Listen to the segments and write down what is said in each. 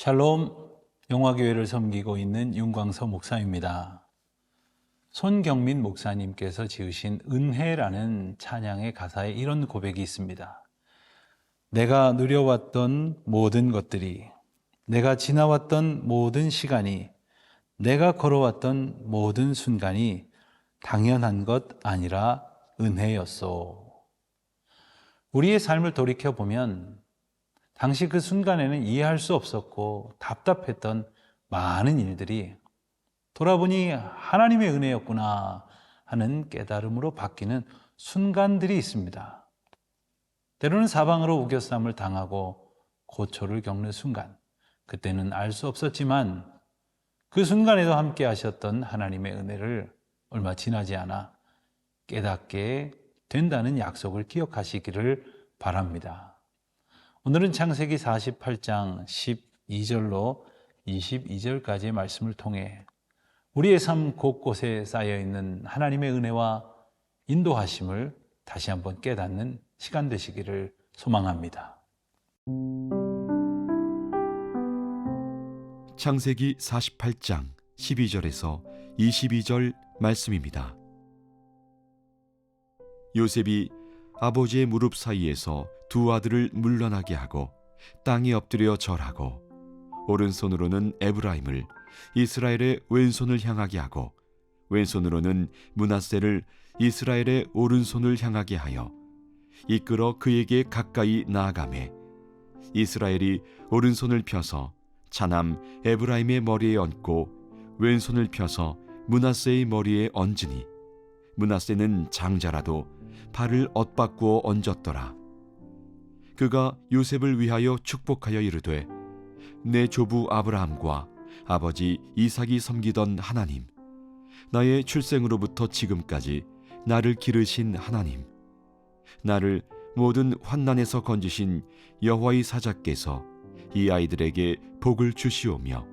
샬롬, 용화교회를 섬기고 있는 윤광서 목사입니다. 손경민 목사님께서 지으신 은혜라는 찬양의 가사에 이런 고백이 있습니다. 내가 누려왔던 모든 것들이, 내가 지나왔던 모든 시간이, 내가 걸어왔던 모든 순간이 당연한 것 아니라 은혜였소. 우리의 삶을 돌이켜보면 당시 그 순간에는 이해할 수 없었고 답답했던 많은 일들이 돌아보니 하나님의 은혜였구나 하는 깨달음으로 바뀌는 순간들이 있습니다. 때로는 사방으로 우겨쌈을 당하고 고초를 겪는 순간, 그때는 알 수 없었지만 그 순간에도 함께 하셨던 하나님의 은혜를 얼마 지나지 않아 깨닫게 된다는 약속을 기억하시기를 바랍니다. 오늘은 창세기 48장 12절로 22절까지의 말씀을 통해 우리의 삶 곳곳에 쌓여있는 하나님의 은혜와 인도하심을 다시 한번 깨닫는 시간 되시기를 소망합니다. 창세기 48장 12절에서 22절 말씀입니다. 요셉이 아버지의 무릎 사이에서 두 아들을 물러나게 하고 땅에 엎드려 절하고 오른손으로는 에브라임을 이스라엘의 왼손을 향하게 하고 왼손으로는 므낫세를 이스라엘의 오른손을 향하게 하여 이끌어 그에게 가까이 나아가매 이스라엘이 오른손을 펴서 차남 에브라임의 머리에 얹고 왼손을 펴서 므낫세의 머리에 얹으니 므낫세는 장자라도 발을 엇바꾸어 얹었더라. 그가 요셉을 위하여 축복하여 이르되 내 조부 아브라함과 아버지 이삭이 섬기던 하나님, 나의 출생으로부터 지금까지 나를 기르신 하나님, 나를 모든 환난에서 건지신 여호와의 사자께서 이 아이들에게 복을 주시오며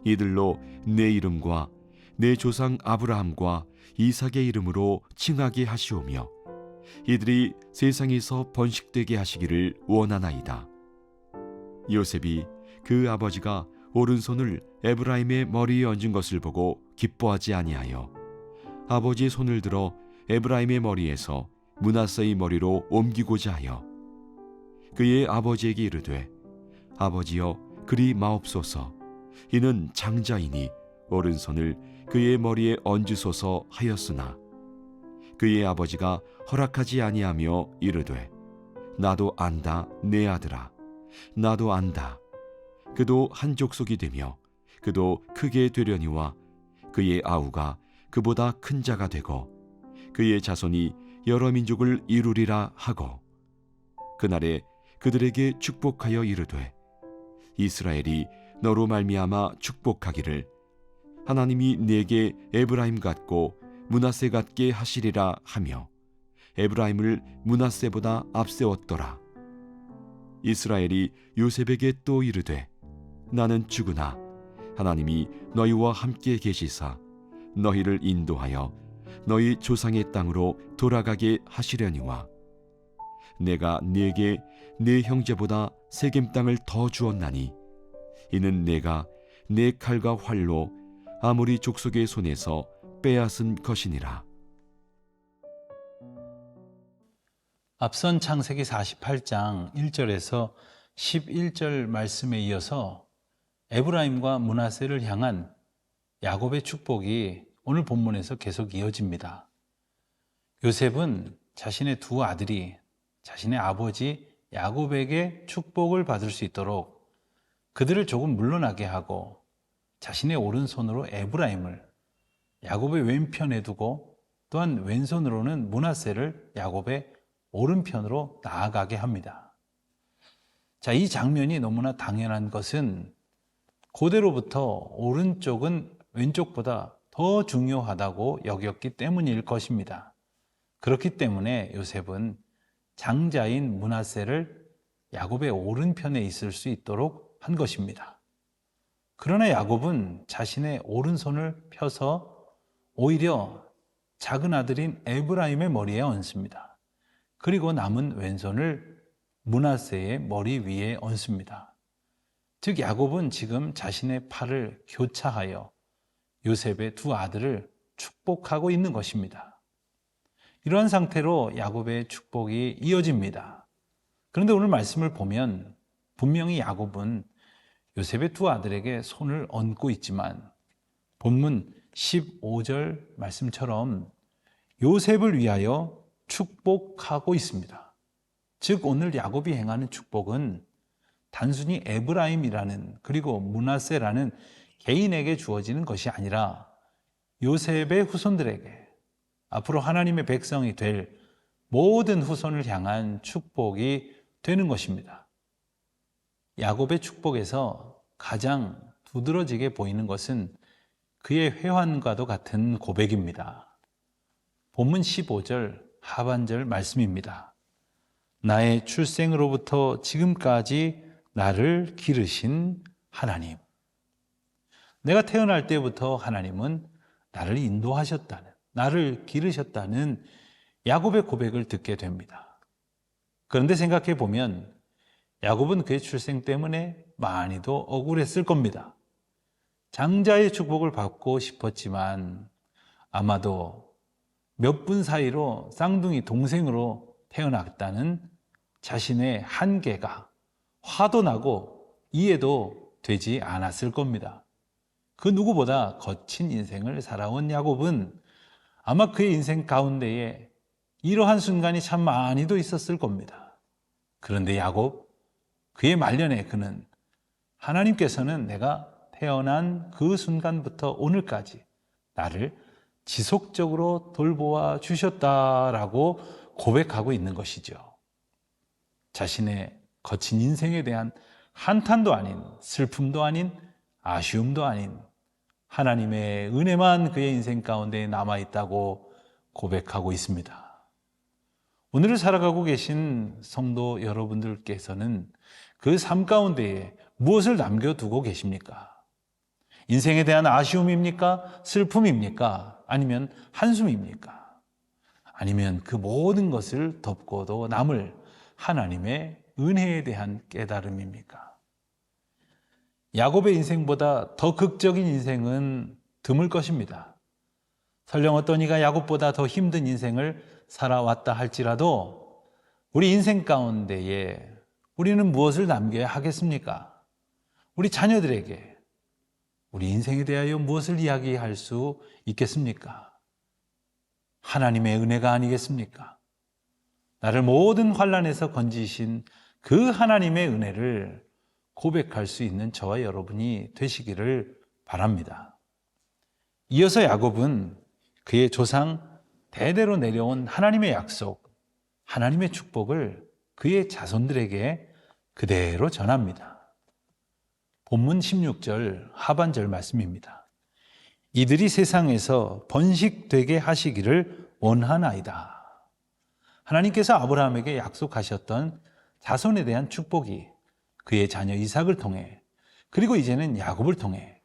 이들로 내 이름과 내 조상 아브라함과 이삭의 이름으로 칭하게 하시오며 이들이 세상에서 번식되게 하시기를 원하나이다. 요셉이 그 아버지가 오른손을 에브라임의 머리에 얹은 것을 보고 기뻐하지 아니하여 아버지의 손을 들어 에브라임의 머리에서 므낫세의 머리로 옮기고자 하여 그의 아버지에게 이르되 아버지여 그리 마옵소서 이는 장자이니 오른손을 그의 머리에 얹으소서 하였으나 그의 아버지가 허락하지 아니하며 이르되 나도 안다 내 아들아 나도 안다 그도 한 족속이 되며 그도 크게 되려니와 그의 아우가 그보다 큰 자가 되고 그의 자손이 여러 민족을 이루리라 하고 그날에 그들에게 축복하여 이르되 이스라엘이 너로 말미암아 축복하기를 하나님이 네게 에브라임 같고 므낫세 같게 하시리라 하며 에브라임을 므낫세보다 앞세웠더라. 이스라엘이 요셉에게 또 이르되 나는 죽으나 하나님이 너희와 함께 계시사 너희를 인도하여 너희 조상의 땅으로 돌아가게 하시려니와 내가 네게 네 형제보다 세겜 땅을 더 주었나니 이는 내가 내 칼과 활로 아모리 족속의 손에서 빼앗은 것이니라. 앞선 창세기 48장 1절에서 11절 말씀에 이어서 에브라임과 므낫세를 향한 야곱의 축복이 오늘 본문에서 계속 이어집니다. 요셉은 자신의 두 아들이 자신의 아버지 야곱에게 축복을 받을 수 있도록 그들을 조금 물러나게 하고 자신의 오른손으로 에브라임을 야곱의 왼편에 두고 또한 왼손으로는 므낫세를 야곱의 오른편으로 나아가게 합니다. 자, 이 장면이 너무나 당연한 것은 고대로부터 오른쪽은 왼쪽보다 더 중요하다고 여겼기 때문일 것입니다. 그렇기 때문에 요셉은 장자인 므낫세를 야곱의 오른편에 있을 수 있도록 한 것입니다. 그러나 야곱은 자신의 오른손을 펴서 오히려 작은 아들인 에브라임의 머리에 얹습니다. 그리고 남은 왼손을 므낫세의 머리 위에 얹습니다. 즉 야곱은 지금 자신의 팔을 교차하여 요셉의 두 아들을 축복하고 있는 것입니다. 이러한 상태로 야곱의 축복이 이어집니다. 그런데 오늘 말씀을 보면 분명히 야곱은 요셉의 두 아들에게 손을 얹고 있지만 본문 15절 말씀처럼 요셉을 위하여 축복하고 있습니다. 즉 오늘 야곱이 행하는 축복은 단순히 에브라임이라는 그리고 므낫세라는 개인에게 주어지는 것이 아니라 요셉의 후손들에게 앞으로 하나님의 백성이 될 모든 후손을 향한 축복이 되는 것입니다. 야곱의 축복에서 가장 두드러지게 보이는 것은 그의 회환과도 같은 고백입니다. 본문 15절 하반절 말씀입니다. 나의 출생으로부터 지금까지 나를 기르신 하나님. 내가 태어날 때부터 하나님은 나를 인도하셨다는, 나를 기르셨다는 야곱의 고백을 듣게 됩니다. 그런데 생각해 보면 야곱은 그의 출생 때문에 많이도 억울했을 겁니다. 장자의 축복을 받고 싶었지만 아마도 몇 분 사이로 쌍둥이 동생으로 태어났다는 자신의 한계가 화도 나고 이해도 되지 않았을 겁니다. 그 누구보다 거친 인생을 살아온 야곱은 아마 그의 인생 가운데에 이러한 순간이 참 많이도 있었을 겁니다. 그런데 야곱, 그의 말년에 그는 하나님께서는 내가 태어난 그 순간부터 오늘까지 나를 지속적으로 돌보아 주셨다라고 고백하고 있는 것이죠. 자신의 거친 인생에 대한 한탄도 아닌, 슬픔도 아닌, 아쉬움도 아닌 하나님의 은혜만 그의 인생 가운데 남아있다고 고백하고 있습니다. 오늘을 살아가고 계신 성도 여러분들께서는 그 삶 가운데에 무엇을 남겨두고 계십니까? 인생에 대한 아쉬움입니까? 슬픔입니까? 아니면 한숨입니까? 아니면 그 모든 것을 덮고도 남을 하나님의 은혜에 대한 깨달음입니까? 야곱의 인생보다 더 극적인 인생은 드물 것입니다. 설령 어떤 이가 야곱보다 더 힘든 인생을 살아왔다 할지라도 우리 인생 가운데에 우리는 무엇을 남겨야 하겠습니까? 우리 자녀들에게 우리 인생에 대하여 무엇을 이야기할 수 있겠습니까? 하나님의 은혜가 아니겠습니까? 나를 모든 환난에서 건지신 그 하나님의 은혜를 고백할 수 있는 저와 여러분이 되시기를 바랍니다. 이어서 야곱은 그의 조상 대대로 내려온 하나님의 약속, 하나님의 축복을 그의 자손들에게 그대로 전합니다. 본문 16절 하반절 말씀입니다. 이들이 세상에서 번식되게 하시기를 원하나이다. 하나님께서 아브라함에게 약속하셨던 자손에 대한 축복이 그의 자녀 이삭을 통해 그리고 이제는 야곱을 통해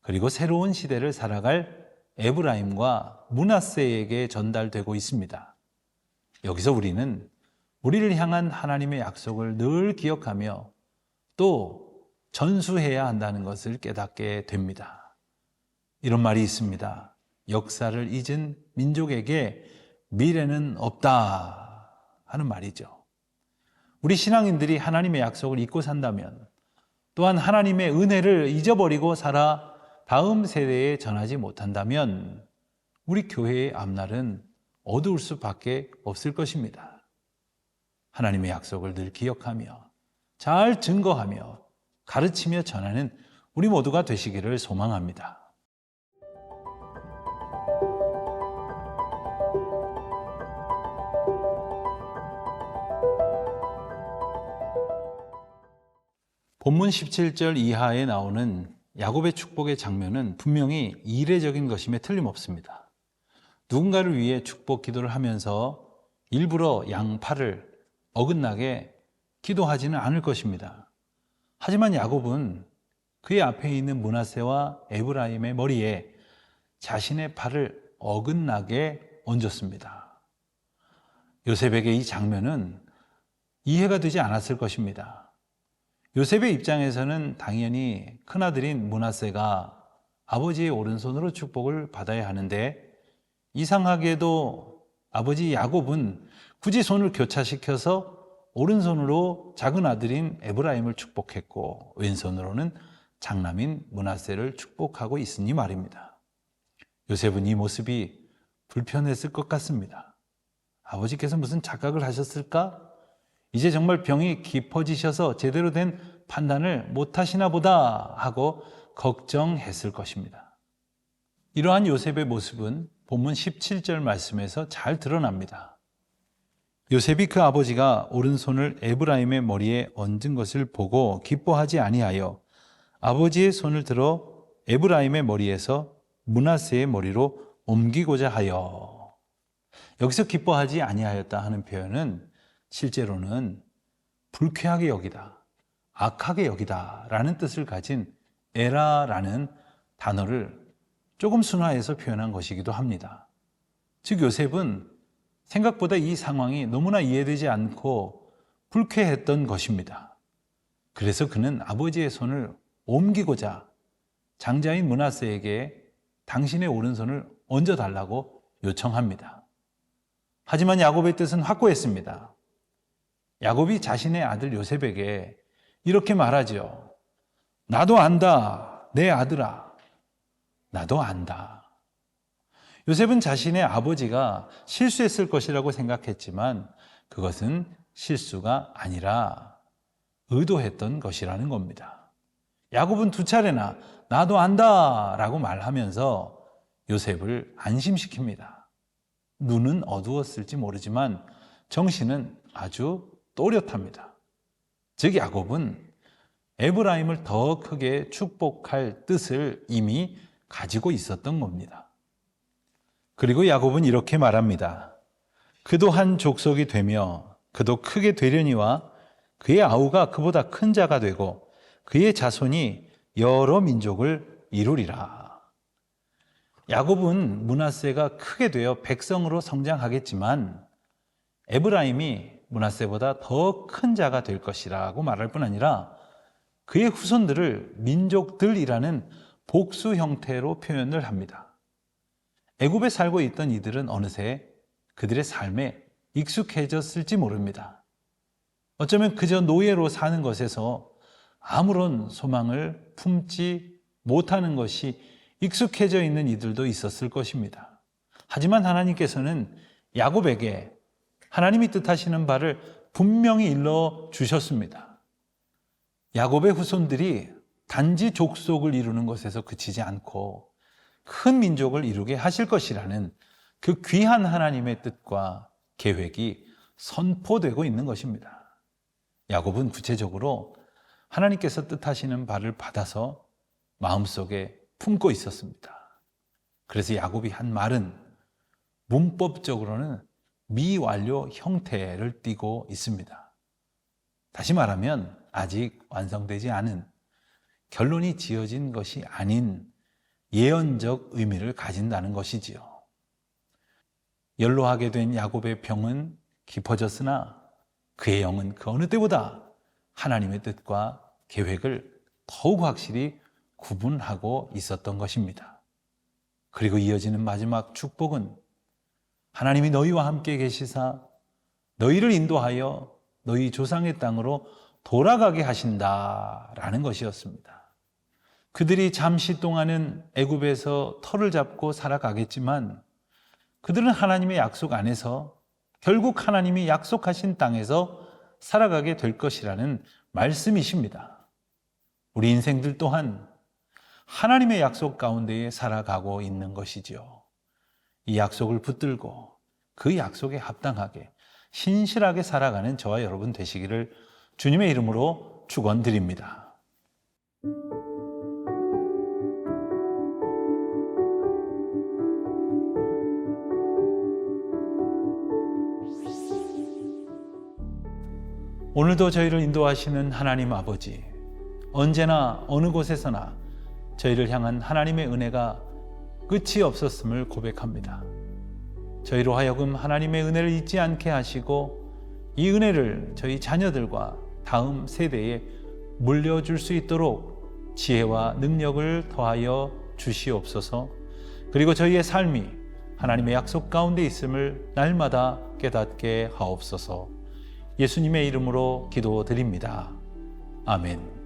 그리고 새로운 시대를 살아갈 에브라임과 므낫세에게 전달되고 있습니다. 여기서 우리는 우리를 향한 하나님의 약속을 늘 기억하며 또 전수해야 한다는 것을 깨닫게 됩니다. 이런 말이 있습니다. 역사를 잊은 민족에게 미래는 없다 하는 말이죠. 우리 신앙인들이 하나님의 약속을 잊고 산다면 또한 하나님의 은혜를 잊어버리고 살아 다음 세대에 전하지 못한다면 우리 교회의 앞날은 어두울 수밖에 없을 것입니다. 하나님의 약속을 늘 기억하며 잘 증거하며 가르치며 전하는 우리 모두가 되시기를 소망합니다. 본문 17절 이하에 나오는 야곱의 축복의 장면은 분명히 이례적인 것임에 틀림없습니다. 누군가를 위해 축복 기도를 하면서 일부러 양팔을 어긋나게 기도하지는 않을 것입니다. 하지만 야곱은 그의 앞에 있는 므낫세와 에브라임의 머리에 자신의 팔을 어긋나게 얹었습니다. 요셉에게 이 장면은 이해가 되지 않았을 것입니다. 요셉의 입장에서는 당연히 큰아들인 므낫세가 아버지의 오른손으로 축복을 받아야 하는데, 이상하게도 아버지 야곱은 굳이 손을 교차시켜서 오른손으로 작은 아들인 에브라임을 축복했고 왼손으로는 장남인 므낫세를 축복하고 있으니 말입니다. 요셉은 이 모습이 불편했을 것 같습니다. 아버지께서 무슨 착각을 하셨을까? 이제 정말 병이 깊어지셔서 제대로 된 판단을 못하시나 보다 하고 걱정했을 것입니다. 이러한 요셉의 모습은 본문 17절 말씀에서 잘 드러납니다. 요셉이 그 아버지가 오른손을 에브라임의 머리에 얹은 것을 보고 기뻐하지 아니하여 아버지의 손을 들어 에브라임의 머리에서 므낫세의 머리로 옮기고자 하여. 여기서 기뻐하지 아니하였다 하는 표현은 실제로는 불쾌하게 여기다, 악하게 여기다 라는 뜻을 가진 에라라는 단어를 조금 순화해서 표현한 것이기도 합니다. 즉 요셉은 생각보다 이 상황이 너무나 이해되지 않고 불쾌했던 것입니다. 그래서 그는 아버지의 손을 옮기고자 장자인 므낫세에게 당신의 오른손을 얹어달라고 요청합니다. 하지만 야곱의 뜻은 확고했습니다. 야곱이 자신의 아들 요셉에게 이렇게 말하죠. 나도 안다, 내 아들아. 나도 안다. 요셉은 자신의 아버지가 실수했을 것이라고 생각했지만 그것은 실수가 아니라 의도했던 것이라는 겁니다. 야곱은 2차례나 나도 안다 라고 말하면서 요셉을 안심시킵니다. 눈은 어두웠을지 모르지만 정신은 아주 또렷합니다. 즉 야곱은 에브라임을 더 크게 축복할 뜻을 이미 가지고 있었던 겁니다. 그리고 야곱은 이렇게 말합니다. 그도 한 족속이 되며 그도 크게 되려니와 그의 아우가 그보다 큰 자가 되고 그의 자손이 여러 민족을 이루리라. 야곱은 므낫세가 크게 되어 백성으로 성장하겠지만 에브라임이 므낫세보다 더 큰 자가 될 것이라고 말할 뿐 아니라 그의 후손들을 민족들이라는 복수 형태로 표현을 합니다. 애굽에 살고 있던 이들은 어느새 그들의 삶에 익숙해졌을지 모릅니다. 어쩌면 그저 노예로 사는 것에서 아무런 소망을 품지 못하는 것이 익숙해져 있는 이들도 있었을 것입니다. 하지만 하나님께서는 야곱에게 하나님이 뜻하시는 바를 분명히 일러 주셨습니다. 야곱의 후손들이 단지 족속을 이루는 것에서 그치지 않고 큰 민족을 이루게 하실 것이라는 그 귀한 하나님의 뜻과 계획이 선포되고 있는 것입니다. 야곱은 구체적으로 하나님께서 뜻하시는 바를 받아서 마음속에 품고 있었습니다. 그래서 야곱이 한 말은 문법적으로는 미완료 형태를 띠고 있습니다. 다시 말하면 아직 완성되지 않은, 결론이 지어진 것이 아닌 예언적 의미를 가진다는 것이지요. 연로하게 된 야곱의 병은 깊어졌으나 그의 영은 그 어느 때보다 하나님의 뜻과 계획을 더욱 확실히 구분하고 있었던 것입니다. 그리고 이어지는 마지막 축복은 하나님이 너희와 함께 계시사 너희를 인도하여 너희 조상의 땅으로 돌아가게 하신다라는 것이었습니다. 그들이 잠시 동안은 애굽에서 터를 잡고 살아가겠지만 그들은 하나님의 약속 안에서 결국 하나님이 약속하신 땅에서 살아가게 될 것이라는 말씀이십니다. 우리 인생들 또한 하나님의 약속 가운데에 살아가고 있는 것이지요. 이 약속을 붙들고 그 약속에 합당하게 신실하게 살아가는 저와 여러분 되시기를 주님의 이름으로 축원드립니다. 오늘도 저희를 인도하시는 하나님 아버지, 언제나 어느 곳에서나 저희를 향한 하나님의 은혜가 끝이 없었음을 고백합니다. 저희로 하여금 하나님의 은혜를 잊지 않게 하시고 이 은혜를 저희 자녀들과 다음 세대에 물려줄 수 있도록 지혜와 능력을 더하여 주시옵소서. 그리고 저희의 삶이 하나님의 약속 가운데 있음을 날마다 깨닫게 하옵소서. 예수님의 이름으로 기도드립니다. 아멘.